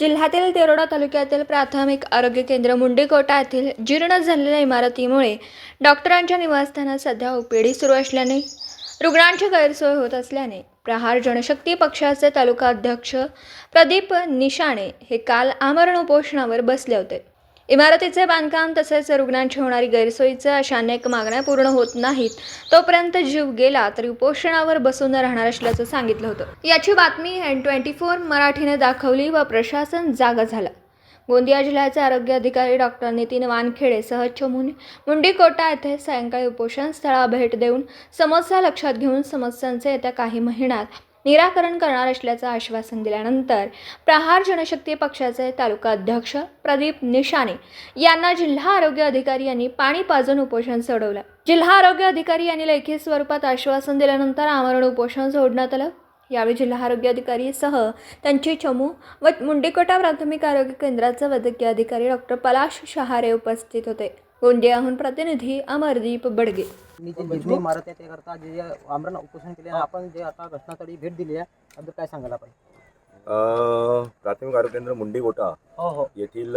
जिल्ह्यातील तेरोडा तालुक्यातील प्राथमिक आरोग्य केंद्र मुंडेकोटा येथील जीर्ण झालेल्या इमारतीमुळे डॉक्टरांच्या निवासस्थानात सध्या ओपीडी सुरू असल्याने रुग्णांची गैरसोय होत असल्याने प्रहार जनशक्ती पक्षाचे तालुका अध्यक्ष प्रदीप निशाणे हे काल आमरण उपोषणावर बसले होते। इमारतीचे बांधकाम तसेच रुग्णांची होणारी गैरसोयीच्या अशा अनेक मागण्या पूर्ण होत नाहीत तोपर्यंत जीव गेला तरी उपोषणावर बसून राहणार असल्याचं सांगितलं होतं। याची बातमी N24 मराठीने दाखवली व प्रशासन जागा झालं। गोंदिया जिल्ह्याचे आरोग्य अधिकारी डॉक्टर नितीन वानखेडे सह मुंडेकोटा येथे सायंकाळी उपोषण स्थळाला भेट देऊन समस्या लक्षात घेऊन समस्यांचे येत्या काही महिन्यात निराकरण करणार असल्याचं आश्वासन दिल्यानंतर प्रहार जनशक्ती पक्षाचे तालुका अध्यक्ष प्रदीप निशाणे यांना जिल्हा आरोग्य अधिकारी यांनी पाणी पाजून उपोषण सोडवलं। जिल्हा आरोग्य अधिकारी यांनी लेखी स्वरूपात आश्वासन दिल्यानंतर आमरण उपोषण सोडण्यात आलं। यावेळी जिल्हा आरोग्य अधिकारी सह त्यांची चमू व मुंडेकोटा प्राथमिक आरोग्य केंद्राचे वैद्यकीय अधिकारी डॉक्टर पलाश शहारे उपस्थित होते। गोंदियाहून प्रतिनिधी अमरदीप बडगे। जितनी इमारत आहे त्याकरता जे आमरण उपोषण केले आपण जे आता घटनास्थळी भेट दिली आहे त्याबद्दल काय सांगाल आपण? प्राथमिक आरोग्य केंद्र मुंडेकोटा येथील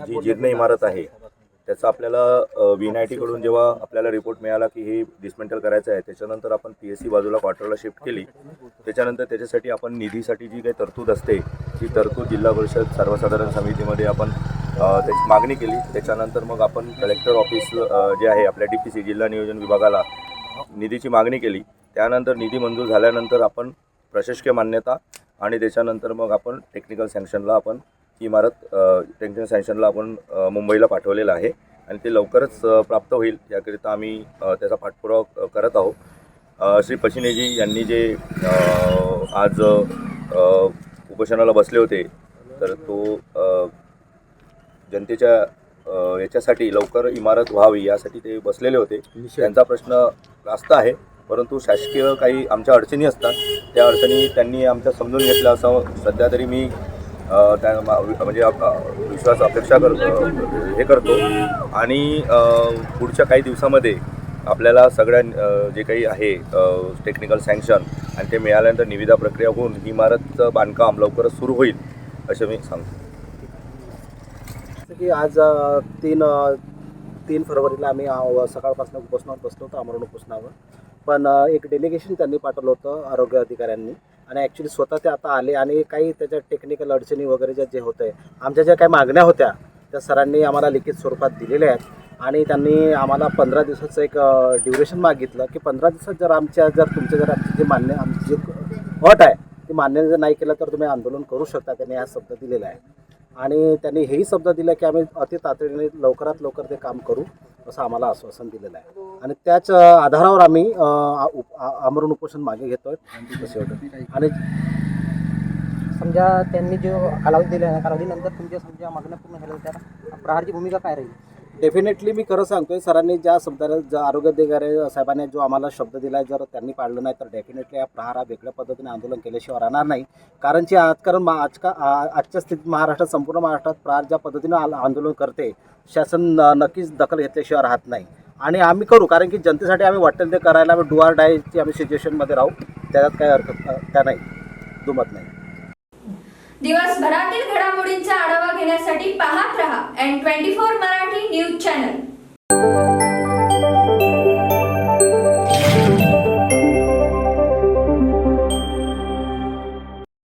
जी जीर्ण इमारत आहे त्याचा आपल्याला VNIT कडून जेव्हा आपल्याला रिपोर्ट मिळाला की हे डिस्मेंटल करायचं आहे त्याच्यानंतर आपण PSC बाजूला क्वार्टरला शिफ्ट केली। त्याच्यानंतर त्याच्यासाठी आपण निधीसाठी जी काही तरतूद असते ती तरतूद जिल्हा परिषद सर्वसाधारण समितीमध्ये आपण त्याची मागणी केली। त्याच्यानंतर मग आपण कलेक्टर ऑफिस जे आहे आपल्या DPC जिल्हा नियोजन विभागाला निधीची मागणी केली। त्यानंतर निधी मंजूर झाल्यानंतर आपण प्रशासकीय मान्यता आणि त्याच्यानंतर मग आपण टेक्निकल सँक्शनला आपण इमारत टेक्निकल सँक्शनला आपण मुंबईला पाठवलेलं आहे आणि ते लवकरच प्राप्त होईल याकरिता आम्ही त्याचा पाठपुरावा करत आहोत। श्री पशिनेजी यांनी जे आज उपोषणाला बसले होते तर तो जनतेच्या याच्यासाठी लवकर इमारत व्हावी यासाठी ते बसलेले होते। त्यांचा प्रश्न रास्त आहे परंतु शासकीय काही आमच्या अडचणी असतात त्या अडचणी त्यांनी आमच्या समजून घेतल्या असं सध्या तरी मी म्हणजे विश्वास अपेक्षा करतो आणि पुढच्या काही दिवसामध्ये आपल्याला सगळ्या जे काही आहे टेक्निकल सँक्शन आणि ते मिळाल्यानंतर निविदा प्रक्रिया होऊन ही इमारतचं बांधकाम लवकरच सुरू होईल असे मी सांगतो। की आज 3 फरवरीला आम्ही सकाळपासून उपोषणावर बसलो होतो आमरण उपोषणावर, पण एक डेलिगेशन त्यांनी पाठवलं होतं आरोग्य अधिकाऱ्यांनी आणि ॲक्च्युली स्वतः ते आता आले आणि काही त्याच्या टेक्निकल अडचणी वगैरे जे होते आमच्या ज्या काही मागण्या होत्या त्या सरांनी आम्हाला लिखित स्वरूपात दिलेल्या आहेत आणि त्यांनी आम्हाला 15 दिवसाचं एक ड्युरेशन मागितलं की 15 दिवसात जर आमची जी मान्य आमची जी अट आहे ती मान्य जर नाही केलं तर तुम्ही आंदोलन करू शकता, त्यांनी हा शब्द दिलेला आहे आणि त्यांनी हेही शब्द दिला की आम्ही अति तातडीने लवकरात लवकर ते काम करू असं आम्हाला आश्वासन दिलेलं आहे आणि त्याच आधारावर आम्ही आमरण उपोषण मागे घेतोय। आणि समजा त्यांनी जो कालावधी दिला आहे कालावधीनंतर तुमच्या समजा मागण्या पूर्ण झाल्या तर प्रहारची भूमिका काय राहील? डेफिनेटली मी खरं सांगतोय सरांनी ज्या शब्दाला आरोग्य अधिकारी साहेबांनी जो आम्हाला शब्द दिला आहे जर त्यांनी पाळलं नाही तर डेफिनेटली या प्रहार वेगळ्या पद्धतीने आंदोलन केल्याशिवाय राहणार नाही। आजच्या स्थितीत महाराष्ट्रात संपूर्ण महाराष्ट्रात प्रहार ज्या पद्धतीनं आंदोलन करते शासन नक्कीच दखल घेतल्याशिवाय राहत नाही आणि आम्ही करू कारण की जनतेसाठी आम्ही वाटेल ते करायला आम्ही डू ऑर डायची आम्ही सिच्युएशनमध्ये राहू, त्याच्यात काही अर्थ त्या नाही दुमत नाही। दिवसभरातील घडामोडींचा आढावा घेण्यासाठी पाहत रहा N24 मराठी न्यूज चॅनल।